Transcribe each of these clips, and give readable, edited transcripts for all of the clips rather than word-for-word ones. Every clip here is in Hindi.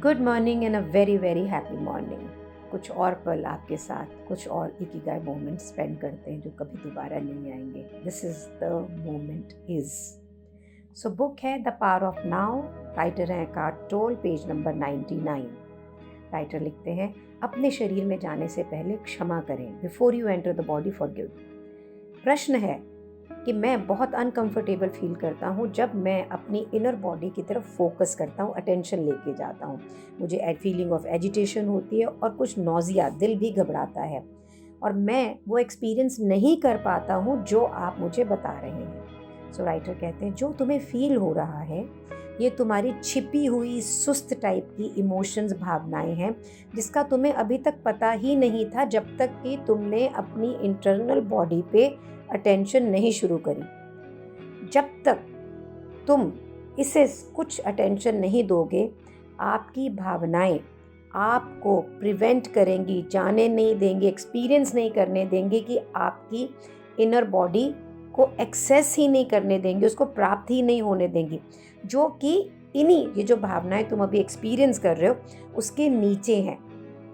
Good morning and a very very happy morning. कुछ और पल आपके साथ, कुछ और इकिगाई मोमेंट स्पेंड करते हैं जो कभी दोबारा नहीं आएंगे। This is the moment is. So book है the power of now, writer है Eckhart Tolle, page number 99। Writer लिखते हैं, अपने शरीर में जाने से पहले क्षमा करें। Before you enter the body forgive. प्रश्न है कि मैं बहुत अनकंफर्टेबल फील करता हूँ जब मैं अपनी इनर बॉडी की तरफ फोकस करता हूँ, अटेंशन लेके जाता हूँ। मुझे फीलिंग ऑफ एजिटेशन होती है और कुछ नौजिया, दिल भी घबराता है और मैं वो एक्सपीरियंस नहीं कर पाता हूँ जो आप मुझे बता रहे हैं। सो राइटर कहते हैं, जो तुम्हें फील हो रहा है ये तुम्हारी छिपी हुई सुस्त टाइप की इमोशंस, भावनाएं हैं जिसका तुम्हें अभी तक पता ही नहीं था जब तक कि तुमने अपनी इंटरनल बॉडी पे अटेंशन नहीं शुरू करी। जब तक तुम इसे कुछ अटेंशन नहीं दोगे, आपकी भावनाएं आपको प्रिवेंट करेंगी, जाने नहीं देंगे, एक्सपीरियंस नहीं करने देंगे, कि आपकी इनर बॉडी को एक्सेस ही नहीं करने देंगे, उसको प्राप्त ही नहीं होने देंगी, जो कि ये जो भावनाएं तुम अभी एक्सपीरियंस कर रहे हो उसके नीचे हैं।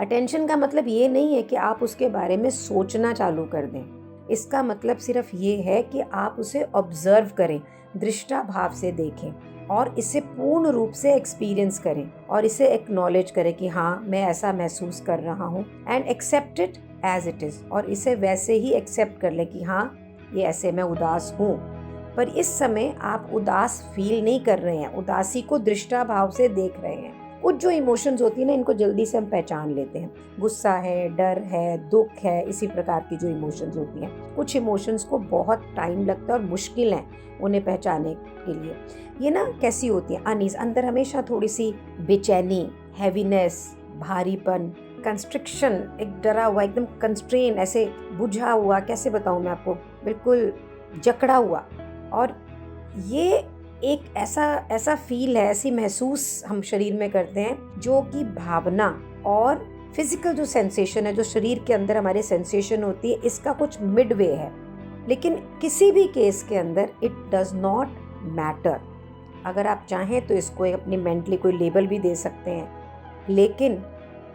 अटेंशन का मतलब ये नहीं है कि आप उसके बारे में सोचना चालू कर दें। इसका मतलब सिर्फ ये है कि आप उसे ऑब्जर्व करें, दृष्टा भाव से देखें और इसे पूर्ण रूप से एक्सपीरियंस करें और इसे एक्नॉलेज करें कि हाँ, मैं ऐसा महसूस कर रहा हूँ, and accept it as it is. और इसे वैसे ही एक्सेप्ट कर लें कि हाँ, ये ऐसे मैं उदास हूँ, पर इस समय आप उदास फील नहीं कर रहे हैं, उदासी को दृष्टा भाव से देख रहे हैं। कुछ जो इमोशंस होती है ना, इनको जल्दी से हम पहचान लेते हैं। गुस्सा है, डर है, दुख है, इसी प्रकार की जो इमोशंस होती हैं। कुछ इमोशंस को बहुत टाइम लगता है और मुश्किल है उन्हें पहचानने के लिए। ये ना कैसी होती है, अनीज, अंदर हमेशा थोड़ी सी बेचैनी, हैवीनेस, भारीपन, कंस्ट्रिक्शन, एक डरा हुआ, एकदम कंस्ट्रेन, ऐसे बुझा हुआ, कैसे बताऊँ मैं आपको, बिल्कुल जकड़ा हुआ। और ये एक ऐसा फील है, ऐसी महसूस हम शरीर में करते हैं जो कि भावना और फिजिकल जो सेंसेशन है, जो शरीर के अंदर हमारे सेंसेशन होती है, इसका कुछ मिडवे है। लेकिन किसी भी केस के अंदर इट डज नॉट मैटर। अगर आप चाहें तो इसको अपनी मेंटली कोई लेबल भी दे सकते हैं, लेकिन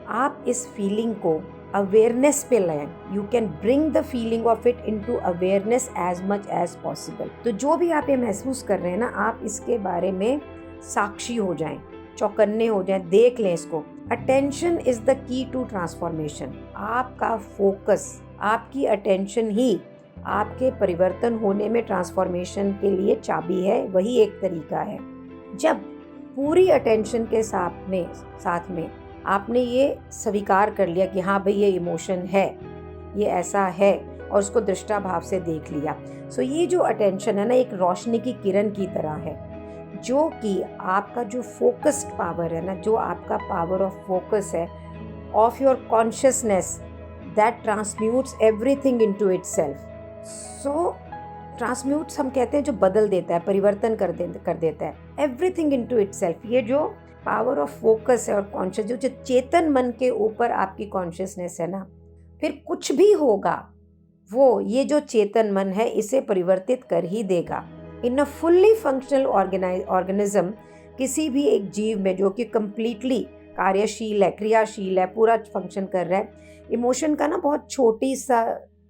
आप इस फीलिंग को अवेयरनेस पे लाएं। You can bring the feeling of it into awareness as much as possible. तो जो भी आप ये महसूस कर रहे हैं ना, आप इसके बारे में साक्षी हो जाएं, चौकन्ने हो जाएं, देख लें इसको। Attention is the key to transformation. आपका फोकस, आपकी अटेंशन ही आपके परिवर्तन होने में, ट्रांसफॉर्मेशन के लिए चाबी है। वही एक तरीका है। जब पूरी अटेंशन के साथ में आपने ये स्वीकार कर लिया कि हाँ भाई, ये इमोशन है, ये ऐसा है, और उसको दृष्टा भाव से देख लिया। सो ये जो अटेंशन है ना, एक रोशनी की किरण की तरह है, जो कि आपका जो फोकस्ड पावर है ना, जो आपका पावर ऑफ फोकस है, of your consciousness, that transmutes everything into itself. So transmutes हम कहते हैं जो बदल देता है, परिवर्तन कर देता है, एवरीथिंग इनटू इटसेल्फ। ये जो पावर ऑफ फोकस है और कॉन्शियस, जो चेतन मन के ऊपर आपकी कॉन्शियसनेस है ना, फिर कुछ भी होगा वो, ये जो चेतन मन है, इसे परिवर्तित कर ही देगा। इन अ फुल्ली फंक्शनल ऑर्गेनिज्म, किसी भी एक जीव में जो कि कंप्लीटली कार्यशील है, क्रियाशील है, पूरा फंक्शन कर रहा है, इमोशन का ना बहुत छोटी सा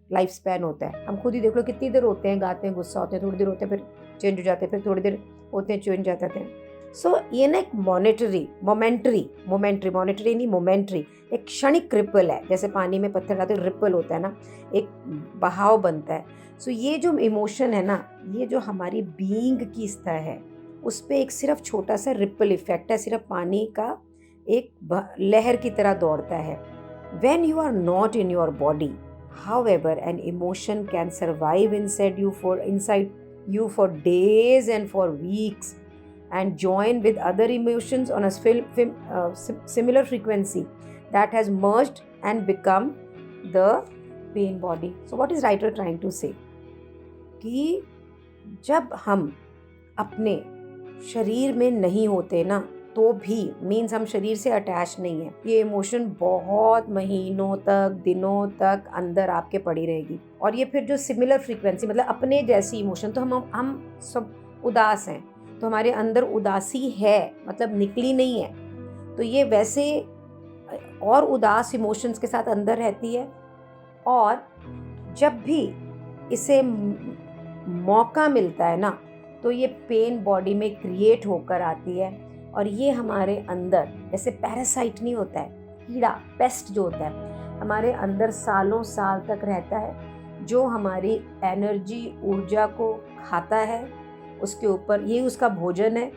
लाइफ स्पैन होता है। हम खुद ही देख लो, कितनी देर होते हैं, गाते हैं, गुस्सा होते हैं, थोड़ी देर होते हैं, फिर चेंज हो जाते हैं, फिर थोड़ी देर होते हैं, चेंज जाते हैं। सो ये ना एक मोमेंट्री एक क्षणिक रिपल है। जैसे पानी में पत्थर डालते रिपल होता है ना, एक बहाव बनता है। सो ये जो इमोशन है ना, ये जो हमारी बीइंग की सतह है, उस पर एक सिर्फ छोटा सा रिपल इफेक्ट है, सिर्फ पानी का एक लहर की तरह दौड़ता है। When you are not in your body, however, an emotion can survive inside you for days and for weeks, and join with other emotions on a similar frequency that has merged and become the pain body. So what is writer trying to say? कि जब हम अपने शरीर में नहीं होते ना, तो भी मीन्स हम शरीर से अटैच नहीं है, ये इमोशन बहुत महीनों तक, दिनों तक अंदर आपके पड़ी रहेगी। और ये फिर जो सिमिलर फ्रीक्वेंसी, मतलब अपने जैसी इमोशन, तो हम सब उदास हैं, तो हमारे अंदर उदासी है, मतलब निकली नहीं है, तो ये वैसे और उदास इमोशंस के साथ अंदर रहती है, और जब भी इसे मौका मिलता है ना, तो ये पेन बॉडी में क्रिएट होकर आती है, और ये हमारे अंदर जैसे पैरासाइट नहीं होता है, कीड़ा, पेस्ट जो होता है, हमारे अंदर सालों साल तक रहता है, जो हमारी एनर्जी, ऊर्जा को खाता है, उसके ऊपर ये उसका भोजन है।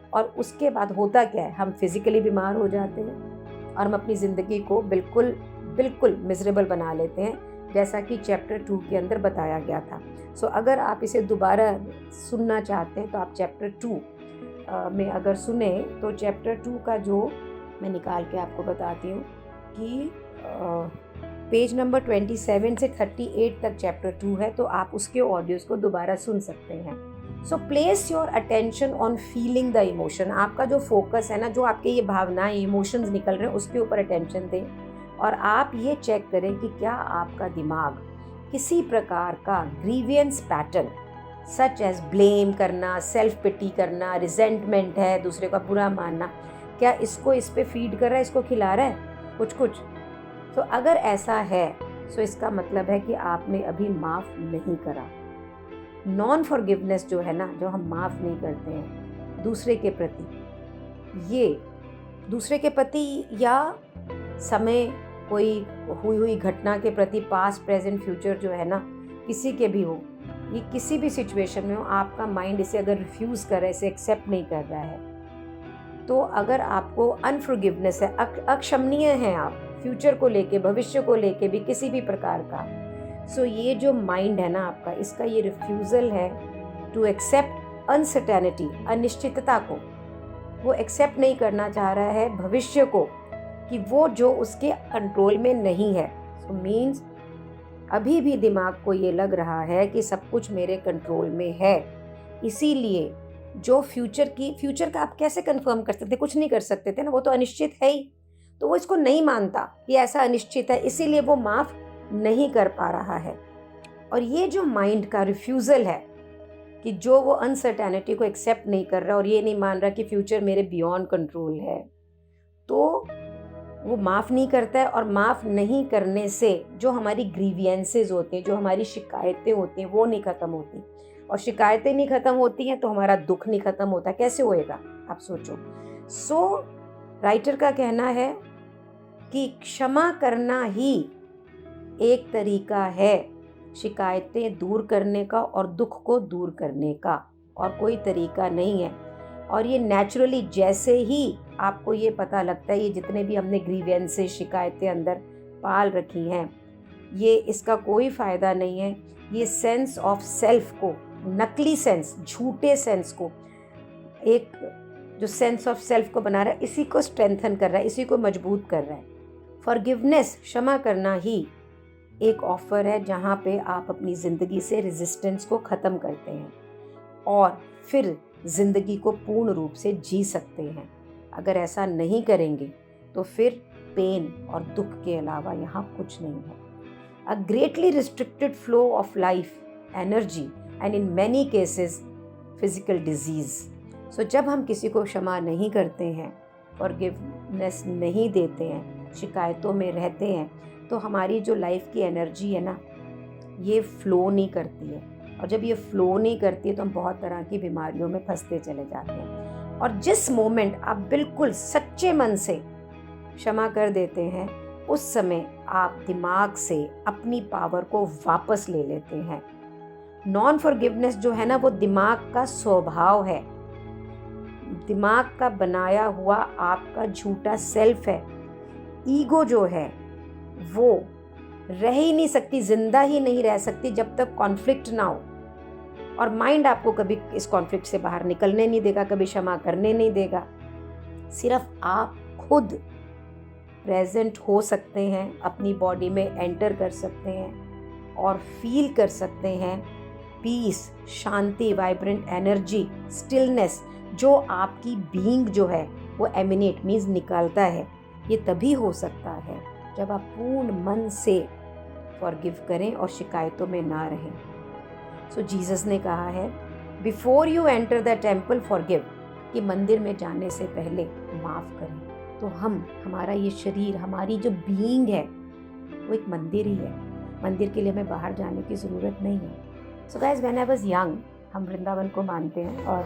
और उसके बाद होता क्या है, हम फिजिकली बीमार हो जाते हैं और हम अपनी ज़िंदगी को बिल्कुल बिल्कुल मिजरेबल बना लेते हैं, जैसा कि चैप्टर 2 के अंदर बताया गया था। सो अगर आप इसे दोबारा सुनना चाहते हैं तो आप चैप्टर 2 में अगर सुने, तो चैप्टर 2 का जो मैं निकाल के आपको बताती हूँ कि पेज नंबर 27 से 38 तक चैप्टर 2 है, तो आप उसके ऑडियोज़ को दोबारा सुन सकते हैं। So place your attention on feeling the emotion. आपका जो फोकस है ना, जो आपके ये भावनाएं, इमोशंस निकल रहे हैं, उसके ऊपर अटेंशन दें, और आप ये चेक करें कि क्या आपका दिमाग किसी प्रकार का grievance pattern such as blame करना, सेल्फ पिटी करना, रिजेंटमेंट है, दूसरे का बुरा मानना, क्या इसको इस पे फीड कर रहा है, इसको खिला रहा है कुछ। तो अगर ऐसा है तो इसका मतलब है कि आपने अभी माफ़ नहीं करा। नॉन फॉरगिवनेस जो है ना, जो हम माफ़ नहीं करते हैं दूसरे के प्रति, ये दूसरे के प्रति या समय, कोई हुई घटना के प्रति, पास्ट प्रेजेंट फ्यूचर जो है ना, किसी के भी हो, ये किसी भी सिचुएशन में हो, आपका माइंड इसे अगर रिफ्यूज़ कर रहा है, इसे एक्सेप्ट नहीं कर रहा है, तो अगर आपको अनफॉरगिवनेस है, अक्षमनीय हैं आप फ्यूचर को लेके, भविष्य को लेके भी किसी भी प्रकार का, सो ये जो माइंड है ना आपका, इसका ये रिफ्यूज़ल है टू एक्सेप्ट अनसर्टेनिटी, अनिश्चितता को, वो एक्सेप्ट नहीं करना चाह रहा है भविष्य को, कि वो जो उसके कंट्रोल में नहीं है। सो मीन्स अभी भी दिमाग को ये लग रहा है कि सब कुछ मेरे कंट्रोल में है, इसीलिए जो फ्यूचर का आप कैसे कंफर्म कर सकते, कुछ नहीं कर सकते थे ना, वो तो अनिश्चित है ही, तो वो इसको नहीं मानता कि ऐसा अनिश्चित है, इसीलिए वो माफ़ नहीं कर पा रहा है। और ये जो माइंड का रिफ्यूज़ल है कि जो वो अनसर्टेनिटी को एक्सेप्ट नहीं कर रहा और ये नहीं मान रहा कि फ्यूचर मेरे बियॉन्ड कंट्रोल है, तो वो माफ़ नहीं करता है। और माफ़ नहीं करने से जो हमारी ग्रीवियंसेस होते हैं, जो हमारी शिकायतें होती हैं, वो नहीं ख़त्म होती, और शिकायतें नहीं ख़त्म होती हैं तो हमारा दुख नहीं ख़त्म होता। कैसे होएगा, आप सोचो। सो राइटर का कहना है कि क्षमा करना ही एक तरीका है शिकायतें दूर करने का और दुख को दूर करने का, और कोई तरीका नहीं है। और ये नेचुरली, जैसे ही आपको ये पता लगता है, ये जितने भी हमने ग्रीवेंसेस, शिकायतें अंदर पाल रखी हैं, ये इसका कोई फ़ायदा नहीं है। ये सेंस ऑफ सेल्फ को, नकली सेंस, झूठे सेंस को, एक जो सेंस ऑफ सेल्फ को बना रहा है, इसी को स्ट्रेंथन कर रहा है, इसी को मजबूत कर रहा है। फॉरगिवनेस, क्षमा करना ही एक ऑफ़र है जहाँ पे आप अपनी ज़िंदगी से रेजिस्टेंस को ख़त्म करते हैं और फिर ज़िंदगी को पूर्ण रूप से जी सकते हैं। अगर ऐसा नहीं करेंगे तो फिर पेन और दुख के अलावा यहाँ कुछ नहीं है। A greatly restricted flow of life, energy and in many cases physical disease. So जब हम किसी को क्षमा नहीं करते हैं, फॉरगिवनेस नहीं देते हैं, शिकायतों में रहते हैं, तो हमारी जो लाइफ की एनर्जी है ना, ये फ़्लो नहीं करती है। और जब ये फ़्लो नहीं करती है तो हम बहुत तरह की बीमारियों में फंसते चले जाते हैं। और जिस मोमेंट आप बिल्कुल सच्चे मन से क्षमा कर देते हैं, उस समय आप दिमाग से अपनी पावर को वापस ले लेते हैं। नॉन फॉरगिवनेस जो है ना, वो दिमाग का स्वभाव है, दिमाग का बनाया हुआ आपका झूठा सेल्फ है। ईगो जो है वो रह ही नहीं सकती, जिंदा ही नहीं रह सकती जब तक कॉन्फ्लिक्ट ना हो। और माइंड आपको कभी इस कॉन्फ्लिक्ट से बाहर निकलने नहीं देगा, कभी क्षमा करने नहीं देगा। सिर्फ आप खुद प्रेजेंट हो सकते हैं, अपनी बॉडी में एंटर कर सकते हैं और फील कर सकते हैं पीस, शांति, वाइब्रेंट एनर्जी, स्टिलनेस, जो आपकी बीइंग जो है वो एमिनेट मीन्स निकालता है। ये तभी हो सकता है जब आप पूर्ण मन से फॉरगिव करें और शिकायतों में ना रहें। सो जीसस ने कहा है, before you enter the temple forgive, कि मंदिर में जाने से पहले माफ़ करें। तो हमारा ये शरीर, हमारी जो बीइंग है वो एक मंदिर ही है। मंदिर के लिए हमें बाहर जाने की ज़रूरत नहीं है। So guys, when I was young, हम वृंदावन को मानते हैं और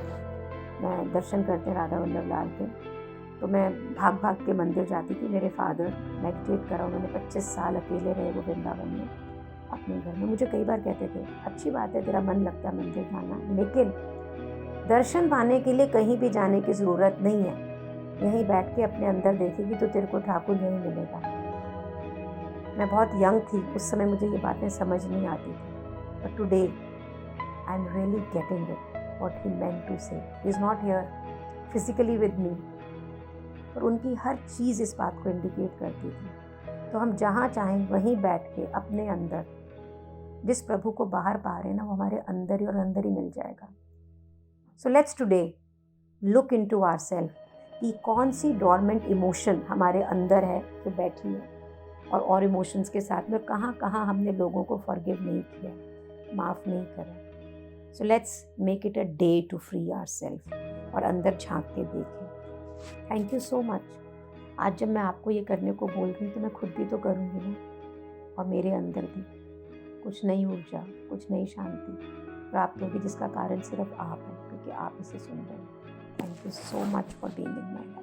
मैं दर्शन करते हैं राधा वल्लभ लाल के, तो मैं भाग भाग के मंदिर जाती थी। मेरे फादर मेडिटेट करा, उन्होंने 25 साल अकेले रहे वो वृंदावन में अपने घर में। मुझे कई बार कहते थे, अच्छी बात है तेरा मन लगता है मंदिर जाना, लेकिन दर्शन पाने के लिए कहीं भी जाने की ज़रूरत नहीं है। यहीं बैठ के अपने अंदर देखेगी तो तेरे को ठाकुर यहीं मिलेगा। मैं बहुत यंग थी उस समय, मुझे ये बातें समझ नहीं आती थी, but today I am really getting it what he meant to say. He is not here physically with me, पर उनकी हर चीज़ इस बात को इंडिकेट करती थी। तो हम जहाँ चाहें वहीं बैठ के अपने अंदर जिस प्रभु को बाहर पा रहे हैं ना, वो हमारे अंदर ही और अंदर ही मिल जाएगा। So let's today look into ourselves कि कौन सी डोरमेंट इमोशन हमारे अंदर है जो बैठी है, और इमोशंस के साथ में कहाँ कहाँ हमने लोगों को फॉरगिव नहीं किया, माफ़ नहीं करा। So let's make it a day to free ourselves और अंदर झांक के देखें। Thank you so much. आज जब मैं आपको ये करने को बोल रही हूँ तो मैं खुद भी तो करूँगी ना, और मेरे अंदर भी कुछ नई ऊर्जा, कुछ नई शांति प्राप्त होगी, जिसका कारण सिर्फ आप हैं, क्योंकि आप इसे सुन रहे हैं। Thank you so much for being in my life.